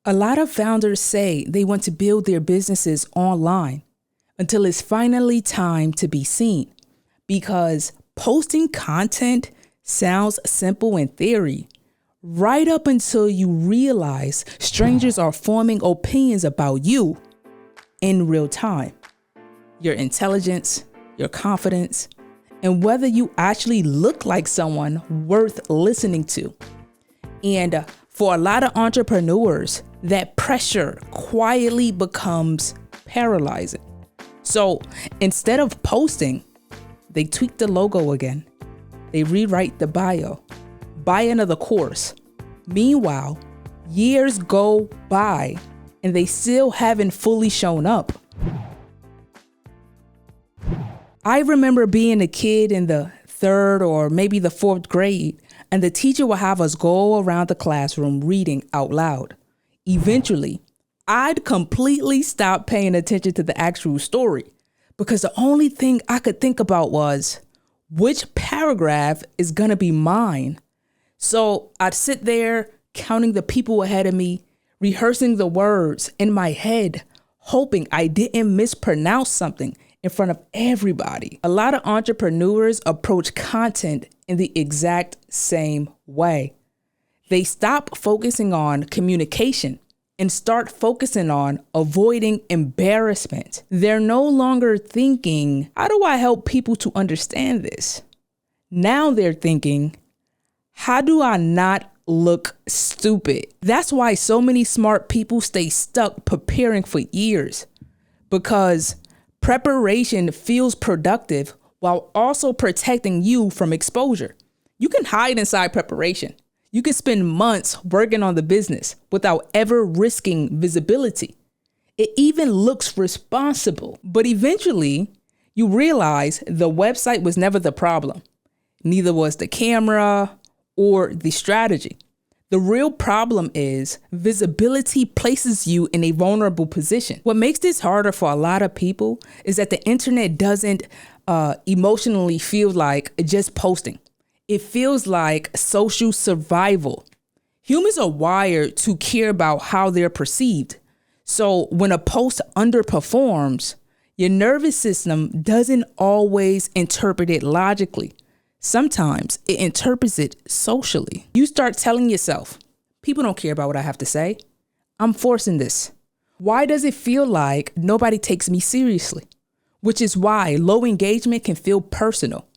A lot of founders say they want to build their businesses online until it's finally time to be seen, because posting content sounds simple in theory, right up until you realize strangers are forming opinions about you in real time. Your intelligence, your confidence, and whether you actually look like someone worth listening to. And for a lot of entrepreneurs, that pressure quietly becomes paralyzing. So instead of posting, they tweak the logo again. They rewrite the bio, buy another course. Meanwhile, years go by and they still haven't fully shown up. I remember being a kid in the 3rd or maybe the 4th grade, and the teacher would have us go around the classroom reading out loud. Eventually, I'd completely stop paying attention to the actual story because the only thing I could think about was which paragraph is going to be mine. So I'd sit there counting the people ahead of me, rehearsing the words in my head, hoping I didn't mispronounce something in front of everybody. A lot of entrepreneurs approach content in the exact same way. They stop focusing on communication and start focusing on avoiding embarrassment. They're no longer thinking, how do I help people to understand this? Now they're thinking, how do I not look stupid? That's why so many smart people stay stuck preparing for years, because preparation feels productive while also protecting you from exposure. You can hide inside preparation. You can spend months working on the business without ever risking visibility. It even looks responsible, but eventually you realize the website was never the problem. Neither was the camera or the strategy. The real problem is visibility places you in a vulnerable position. What makes this harder for a lot of people is that the internet doesn't emotionally feel like just posting. It feels like social survival. Humans are wired to care about how they're perceived. So when a post underperforms, your nervous system doesn't always interpret it logically. Sometimes it interprets it socially. You start telling yourself, people don't care about what I have to say. I'm forcing this. Why does it feel like nobody takes me seriously? Which is why low engagement can feel personal,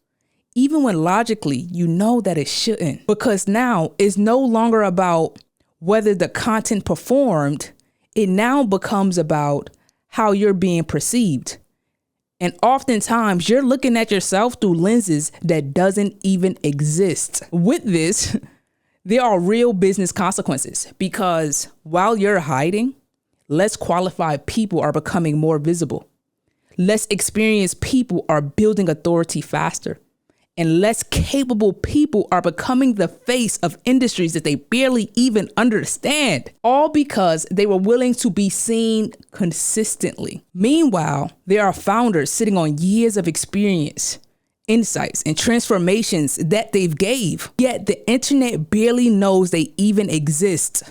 even when logically you know that it shouldn't. Because now it's no longer about whether the content performed. It now becomes about how you're being perceived. And oftentimes you're looking at yourself through lenses that doesn't even exist. With this, there are real business consequences, because while you're hiding, less qualified people are becoming more visible. Less experienced people are building authority faster. And less capable people are becoming the face of industries that they barely even understand, all because they were willing to be seen consistently. Meanwhile, there are founders sitting on years of experience, insights, and transformations that they've gave, yet the internet barely knows they even exist.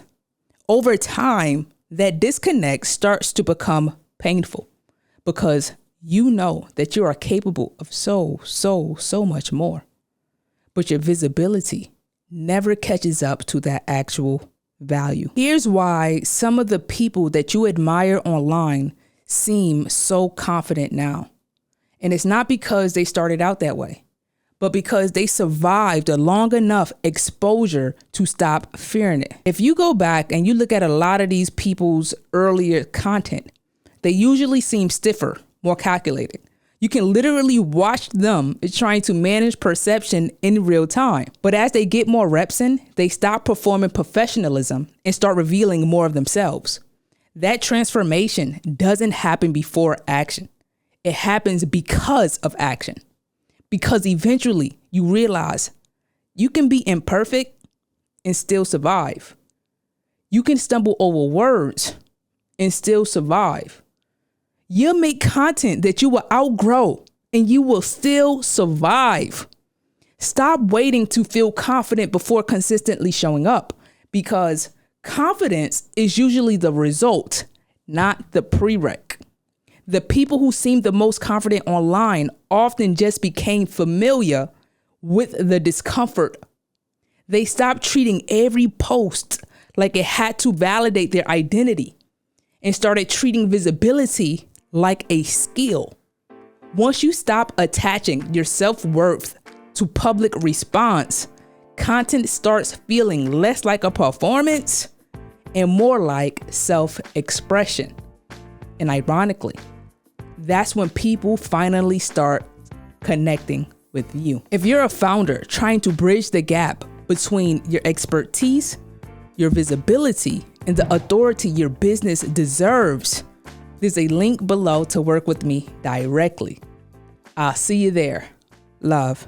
Over time, that disconnect starts to become painful, because you know that you are capable of so much more. But your visibility never catches up to that actual value. Here's why some of the people that you admire online seem so confident now. And it's not because they started out that way, but because they survived a long enough exposure to stop fearing it. If you go back and you look at a lot of these people's earlier content, they usually seem stiffer, more calculated. You can literally watch them trying to manage perception in real time. But as they get more reps in, they stop performing professionalism and start revealing more of themselves. That transformation doesn't happen before action. It happens because of action. Because eventually you realize you can be imperfect and still survive. You can stumble over words and still survive. You'll make content that you will outgrow and you will still survive. Stop waiting to feel confident before consistently showing up, because Confidence is usually the result, not the prereq. The people who seem the most confident online often just became familiar with the discomfort. They stopped treating every post like it had to validate their identity and started treating visibility like a skill. Once you stop attaching your self-worth to public response, content starts feeling less like a performance and more like self-expression. And ironically, that's when people finally start connecting with you. If you're a founder trying to bridge the gap between your expertise, your visibility, and the authority your business deserves, there's a link below to work with me directly. I'll see you there. Love.